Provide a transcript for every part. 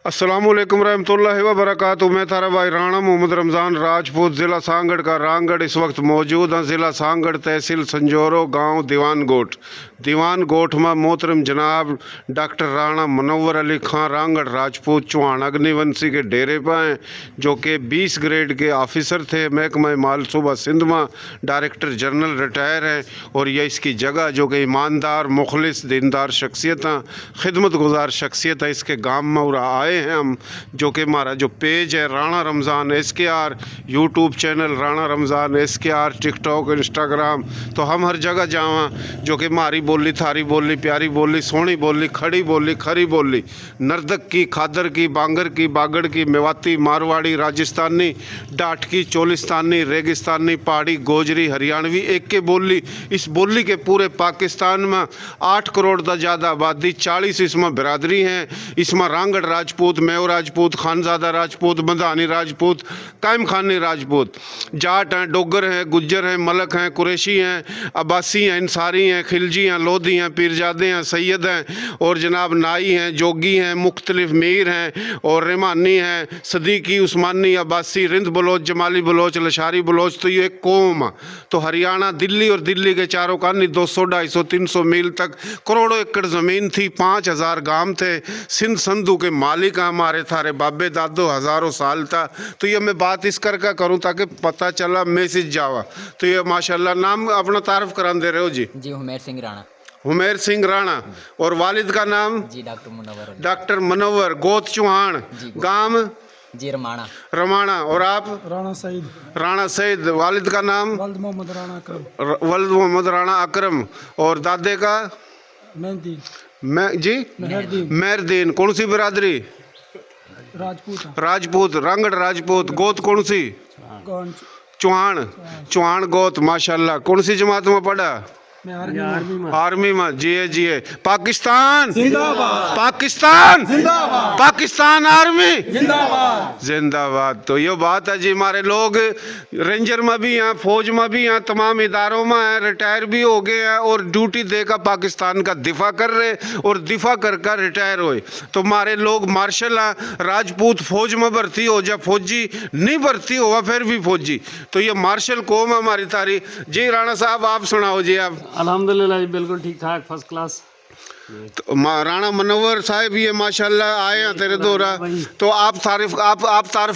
अस्सलामुअलैकुम रहमतुल्लाहि व बरकातुहू। मैं थारा भाई राणा मोहम्मद रमज़ान राजपूत, ज़िला सांगड़ का रामगढ़ इस वक्त मौजूद हैं। ज़िला सांगड़, तहसील संजोरो, गांव दीवान गोठ में मोहतरम जनाब डॉक्टर राणा मुनव्वर अली खां रामगढ़ राजपूत चौहान अग्निवंशी के डेरे पर हैं, जो कि 20 ग्रेड के ऑफिसर थे। महकमा माल सूबा सिंध में डायरेक्टर जनरल रिटायर हैं। और यह इसकी जगह जो कि ईमानदार, मुखलिस, दीनदार शख्सियत, खिदमत गुजार शख्सियत है। इसके गाँव में और आए हैं हम, जो कि हमारा जो पेज है Rana Ramzan SKR, YouTube channel Rana Ramzan SKR, TikTok, Instagram, तो हम हर जगह जावा, जो कि हमारी बोली, थारी बोली, प्यारी बोली, सोहनी बोली, खड़ी बोली, खरी बोली, नर्दक की, खादर की, बांगर की, बागड़ की, मेवाती, मारवाड़ी, राजस्थानी, डाट की, चोलिस्तानी, रेगिस्तानी, पहाड़ी, गोजरी, हरियाणवी, एक के बोली। इस बोली के पूरे पाकिस्तान में 8 करोड़ का ज़्यादा आबादी, 40 इसमें बिरादरी हैं। इसमें रामगढ़ राजपूत, मेव राजपूत, खानजादा राजपूत, मदानी राजपूत, कायम खानी राजपूत, जाट हैं, डोगर हैं, गुज्जर हैं, मलक हैं, कुरैशी हैं, अब्बासी हैं, इंसारी हैं, खिलजी हैं, लोधी हैं, पीरजादे हैं, सैयद हैं, और जनाब नाई हैं, जोगी हैं, मुख्तलिफ मीर हैं, और रेमानी हैं, सदीकी, उस्मानी, अब्बासी, रिंद बलोच, जमाली बलोच, लशारी बलोच। तो ये एक कौम। तो हरियाणा, दिल्ली और दिल्ली के चारों कानी 200, 250, 300 मील तक करोड़ों एकड़ ज़मीन थी, 5000 गांव थे। सिंध संधू के मालिक हमारे थारे बाबे दादो हज़ारों साल था। तो ये मैं बात इस करके करूं ताकि पता चला, मैसेज जावा। तो ये माशाल्लाह। नाम अपना तारफ़ करान दे रहे हो जी? जी हुमैर सिंह राणा। हुमैर सिंह राणा। और वालिद का नाम? जी डॉक्टर मुनव्वर। डॉक्टर मुनव्वर। गोत चौहान, गांव जी रमाणा। रमाणा। और आप? राणा सईद। राणा सईद। वालिद का नाम? वल्द मोहम्मद राणा अकरम। वल्द मोहम्मद राणा अकरम। और दादे का? मेहदी। मैं जी मेहरदीन। कौन सी बिरादरी? राजपूत। राजपूत, रामगढ़ राजपूत। गोत कौन सी? चौहान। चौहान गोत, माशाल्लाह। कौन सी जमात में पढ़ा? मैं आर्मी में। जिए पाकिस्तान जिंदाबाद। पाकिस्तान जिंदाबाद। पाकिस्तान आर्मी जिंदाबाद। जिंदाबाद। तो ये बात है जी। हमारे लोग रेंजर में भी हैं, फौज में भी हैं, तमाम इदारों में हैं, रिटायर भी हो गए हैं, और ड्यूटी देकर पाकिस्तान का दिफा कर रहे, और दिफा कर कर रिटायर हुए। तो हमारे लोग मार्शल हैं, राजपूत। फौज में भर्ती हो जा फौजी, नहीं भर्ती हुआ फिर भी फौजी। तो ये मार्शल कौम है हमारी तारी। जी राणा साहब, आप सुनाओ जी। आप? अल्हम्दुलिल्लाह जी, बिल्कुल ठीक ठाक, फर्स्ट क्लास। तो राणा मुनव्वर साहब ये माशाल्लाह आए हैं तेरे दौरा, तो आप तारीफ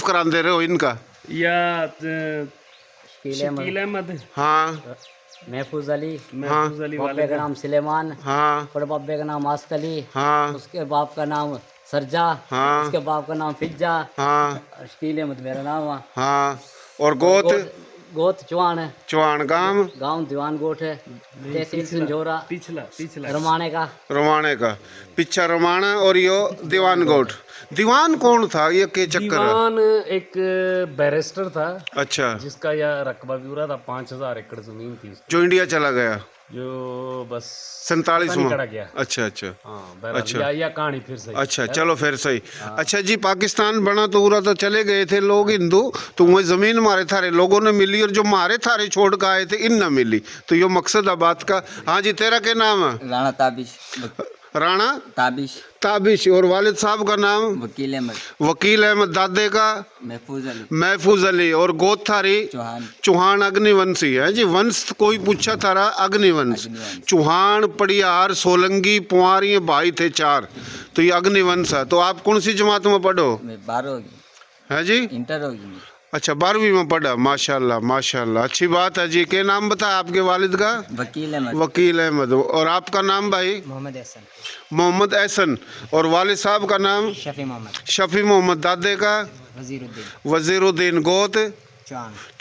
करा दे रहे हो इनका? या शकील अहमद, हाँ, महफूज अली। महफूज अली बाबे का नाम सुलेमान। हाँ, बड़े बाबे का नाम आस्क अली। हाँ, उसके बाप का नाम सरजा। हाँ, उसके बाप का नाम फिज्जा। हाँ, शकील अहमद मेरा नाम है। हाँ। और गोत चौहान है। चौहान। गांव दीवान गोठ है, तहसील संजोरा। पिछला रमाणे का पिछा रमाणा। और यो दीवान गोठ। दीवान कौन था ये के चक्कर? दीवान एक बैरिस्टर था। अच्छा। जिसका यह रकबा भी पूरा था, 5000 एकड़ जमीन थी उसकी, जो इंडिया चला गया, जो बस 47 में। गया। अच्छा। हाँ, अच्छा। या कहानी फिर सही। अच्छा, चलो फिर सही। अच्छा जी, पाकिस्तान बना तो पूरा तो चले गए थे लोग हिंदू, तो वही ज़मीन हमारे थारे लोगों ने मिली, और जो हमारे थारे छोड़ कर आए थे इन न मिली। तो ये मकसद है बात का। हाँ जी, तेरा क्या नाम है? राणा ताबिश। राणा ताबिश। और वालिद साहब का नाम? वकील अहमद। दादे का? महफूज अली। और गोद थारी? चौहान अग्निवंशी है जी। वंश कोई पूछा थारा? अग्निवंश। चौहान, पड़ियार, सोलंगी, पुआर, ये भाई थे 4। तो ये अग्निवंश है। तो आप कौन सी जमात में पढ़ो? 12 है जी? इंटर होगी। अच्छा, 12वीं में पढ़ा। माशाल्लाह माशाल्लाह, अच्छी बात है जी। क्या नाम बताया आपके वालिद का? वकील अहमद। और आपका नाम भाई? मोहम्मद एहसन। और वालिद साहब का नाम? शफी मोहम्मद। दादे का? वजीरुद्दीन। गोत?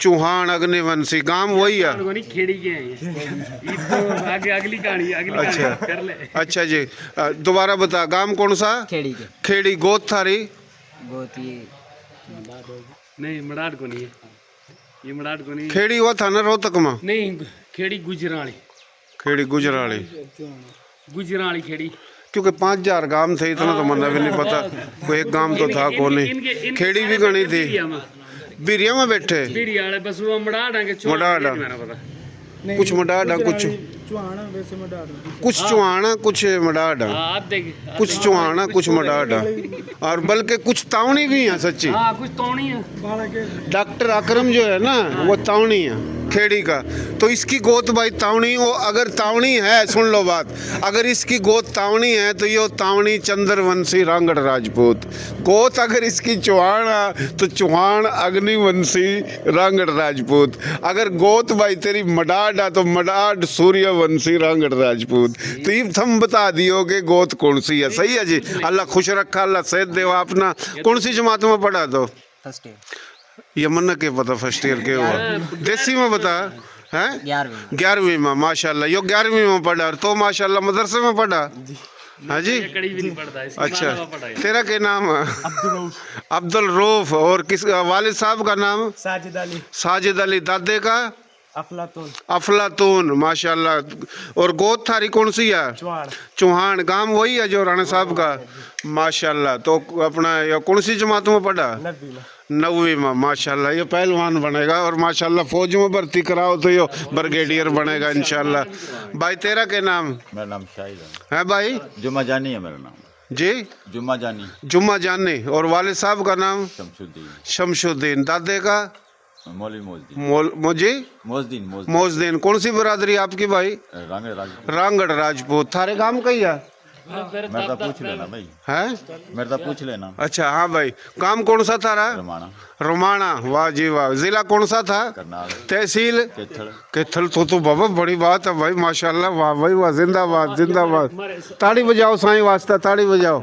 चौहान अग्निवंशी। गांव वही है? खेड़ी के हैं। आगे अगली कहानी अच्छा कर ले। अच्छा जी, दोबारा बता। गांव कौन सा? खेड़ी। गोत थारी? नहीं, मडाट को नहीं है ये, मडाट को नहीं। खेड़ी हुआ था ना रोहतक में? नहीं, खेड़ी गुजराली। खेड़ी गुजराली खेड़ी। क्योंकि 5000 गांव थे, इतना तो मना भी नहीं पता। कोई एक गांव तो था कौन नहीं। खेड़ी भी गणी थी। बिरिया में बैठे? बस वो मडाट कुछ मडाट कुछ चौहान वैसे मैं डाल दूँ कुछ चौहाना कुछ मडाडा, हाँ आप देखिए कुछ चौहाना कुछ मडाडा, और बल्कि कुछ तावनी भी हैं सच्ची। हाँ कुछ तोड़ी है बारह के डॉक्टर अकरम जो है ना वो तावनी है खेड़ी का, तो इसकी गोत भाई तावनी, वो अगर तावनी है, सुन लो बात, अगर इसकी गोत तावनी है तो ये तावनी चंद्रवंशी रांगड़ राजपूत, गोत अगर इसकी चौहान है तो चौहान अग्निवंशी रांगड़ राजपूत, अगर गोत भाई तेरी मडाड है तो मडाड सूर्यवंशी रांगड़ राजपूत। तो ये हम बता दियो कि गोत कौन सी है। सही है जी, अल्लाह खुश रखा, अल्लाह सेहत देवा अपना। कौन सी जमात में पढ़ा तो? फर्स्ट ईयर ये मन्ना के पता फर्स्ट ईयर के हुआ, देसी में बता है 11वीं 11वीं में, माशाल्लाह यो 11वीं में पढ़ा, तो माशाल्लाह मदरसे में पढ़ा। हाँ जी, ये कड़ी भी नहीं पड़ता है अच्छा, तेरा क्या नाम है? अब्दुल रऊफ। और किस वालिद साहब का नाम? साजिद अली साजिद अली। दादे का? अफलातून अफलातून, माशाल्लाह। और गोद थारी कौन सी है? चौहान चौहान। गांव वही है जो राणा साहब का, माशाल्लाह। तो अपना ये कौन सी जमात में पढ़ा? 90 में 9वीं में, माशाल्लाह। ये पहलवान बनेगा, और माशाल्लाह फौज में भर्ती कराओ तो ये ब्रिगेडियर बनेगा इंशाल्लाह। भाई तेरा क्या नाम मेरा नाम शाहिद है। है भाई? जुम्मा जानी है मेरा नाम। जी, जुम्मा जानी। जुम्मा जानी। और वालिद साहब का नाम? शमशुद्दीन। शमशुद्दीन। दादे का? मौलवी मोजदीन। मुझे मोजदीन मोजदीन। मोजदीन। कौन सी बरादरी आपकी भाई? रांगड़ राजपूत। रांगड़ राजपूत। थारे गांव कही है? मेरे तो पूछ लेना भाई, हैं? मेरे तो पूछ लेना। अच्छा हाँ भाई, काम कौन सा था रहा? रमाना। रोमाना। वाह जी वाह। जिला कौन सा था? करनाल। तहसील? केथल। केथल। तो बाबा बड़ी बात है भाई, माशाल्लाह। वाह भाई वाह, जिंदाबाद जिंदाबाद। ताड़ी बजाओ साईं वास्ता, ताड़ी बजाओ।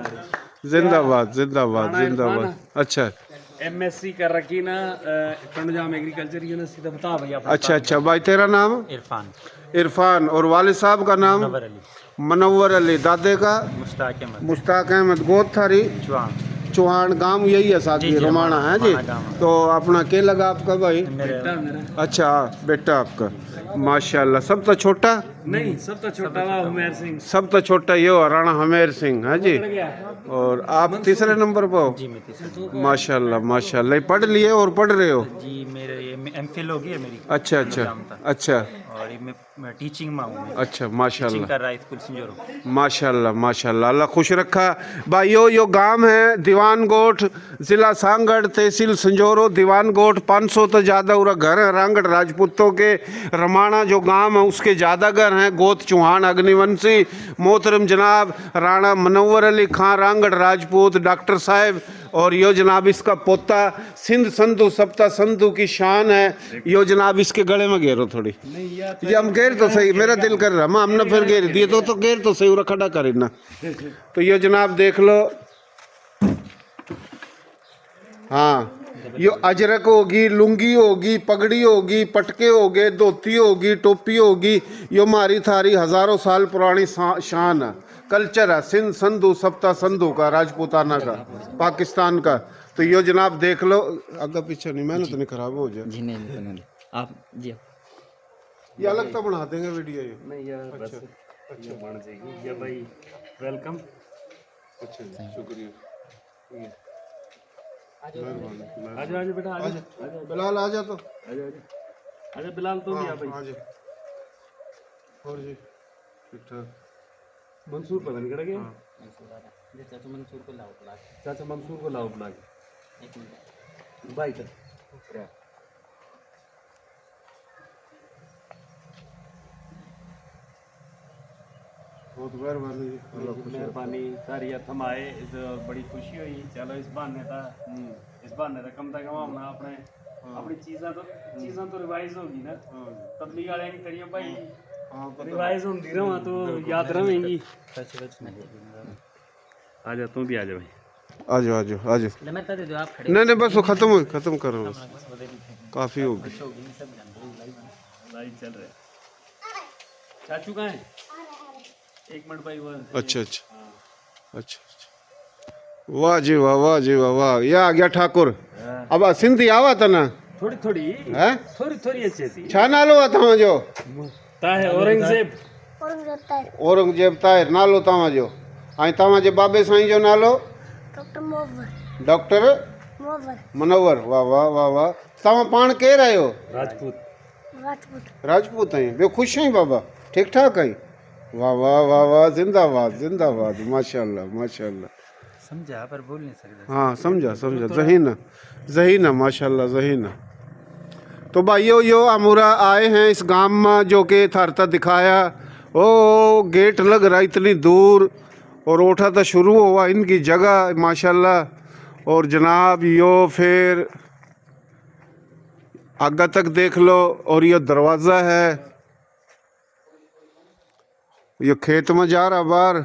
जिंदाबाद जिंदाबाद जिंदाबाद। अच्छा एमएससी कर रखी ना पंजाब एग्रीकल्चर यूनिवर्सिटी का, बता भैया अपना। अच्छा अच्छा भाई, तेरा नाम? इरफान इरफान। और वालिद साहब का नाम? मनव्वर अली। दादे का? मुश्ताक अहमद। गोद थारी? चौहान। गांव यही है साथ ही, रोमाना है जी। तो अपना क्या लगा आपका भाई? अच्छा बेटा आपका, माशाल्लाह। सब तो छोटा? नहीं सब तो छोटा हुआ हुमैर सिंह। सब तो छोटा ये हो राणा हमेर सिंह है जी। और आप तीसरे नंबर पर हो? जी मैं तीसरे माशाल्लाह माशाल्लाह। पढ़ लिए और पढ़ रहे हो? जी मेरे एमफिल हो गई है मेरी। अच्छा अच्छा अच्छा और ये मैं टीचिंग में हूँ। मैं अच्छा, माशाल्लाह कर रहा है स्कूल संजोरो। माशाल्लाह माशाल्लाह। अल्लाह खुश रखा भाइयों। यो गांव है दीवान गोठ, जिला सांगड़, तहसील संजोरो। दीवान गोठ 500 तो ज़्यादा उरा घर है रांगड़ राजपूतों के। रमाना जो गांव है उसके ज़्यादा घर हैं। गोत चौहान अग्निवंशी। मोहतरम जनाब राणा मनव्वर अली खां रांगड़ राजपूत डॉक्टर साहब। और यो जनाब इसका पोता सिंध संधू सप्ता संधू की शान है। यो जनाब इसके गले में घेरो थोड़ी, ये हम घेर तो सही, मेरा दिल कर रहा, मैं हमने फिर घेर दिए तो घेर तो सही उरा खड़ा करे ना। तो ये जनाब देख लो, हाँ यो अजरक होगी, लुंगी होगी, पगड़ी होगी, पटके होगे, धोती होगी, टोपी होगी। यो मारी थारी हजारों साल पुरानी शान है, कल्चर है। सिंध संधू सप्ता संधू का, राजपूताना का, पाकिस्तान का। तो यो जनाब देख लो, आगे पीछे नहीं, मेहनत नहीं खराब हो जाए। जी नहीं आप जी ये अलग तो बना देंगे वीडियो ये। नहीं यार बस ये बन जाएगी। ये भाई वेलकम। अच्छा शुक्रिया। आजा आजा बेटा आजा। बिलाल आ जा तो। आजा बिलाल तो भी आ भाई। आ जा। और जी ठीक ठाक। मंसूर पता नहीं कड़ा गया। चाचा मंसूर को लाओ पड़ा। चाचा मंसूर को लाओ बुला के। एक मिनट भाई का बहुत मेहरबानी जी, अल्लाह खुश रखे। मेहरबानी सारी हम आए, बड़ी खुशी हुई। चलो इस बहाने था कम से कम हमने अपनी चीज़ां तो रिवाइज होगी ना। तबलीग वाले की करियो भाई, रिवाइज होती रहा तो याद रहेंगी। आ जा तू भी आ जा भाई। आ जाओ आ जाओ आ जाओ। मैं दे दो आप खड़े। नहीं नहीं बस वो खत्म हो, खत्म कर रहा हूँ, काफ़ी हो गई। लाइव चल रहा है। चाचू कहाँ है? एक मिनट भाई वो। अच्छा अच्छा अच्छा अच्छा। वाह जी वाह, वाह जी वाह, वाह। ये आ गया ठाकुर। अब सिंधी आवा था ना? थोड़ी थोड़ी है, थोड़ी थोड़ी अच्छी थी। छा नालो था जो ताहे औरंगजेब। औरंगजेब ताहिर नालो तव्हां जो। ऐं तव्हां जे बाबे साईं जो नालो? Doctor manoeuvre. वाह वाह वाह वाह। तव्हां पाण केरु आहियो? राजपूत। राजपूत आहियो। ॿियो ख़ुशि आहीं बाबा? ठीक ठाक है वाह वाह वाह वाह जिंदाबाद जिंदाबाद माशाल्लाह माशाल्लाह समझा पर बोल नहीं सकता। हाँ समझा समझा जहीना जहीना माशाल्लाह जहीना। तो भाइयों यो अमूरा आए हैं इस गांव में जो कि थारता दिखाया ओ गेट लग रहा इतनी दूर और उठा तो शुरू हुआ इनकी जगह माशाल्लाह। और जनाब यो फिर आगे तक देख लो और ये दरवाज़ा है ये खेत में जा रहा बाहर।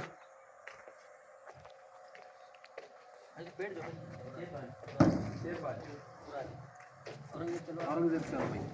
औरंगजेब चलो भाई।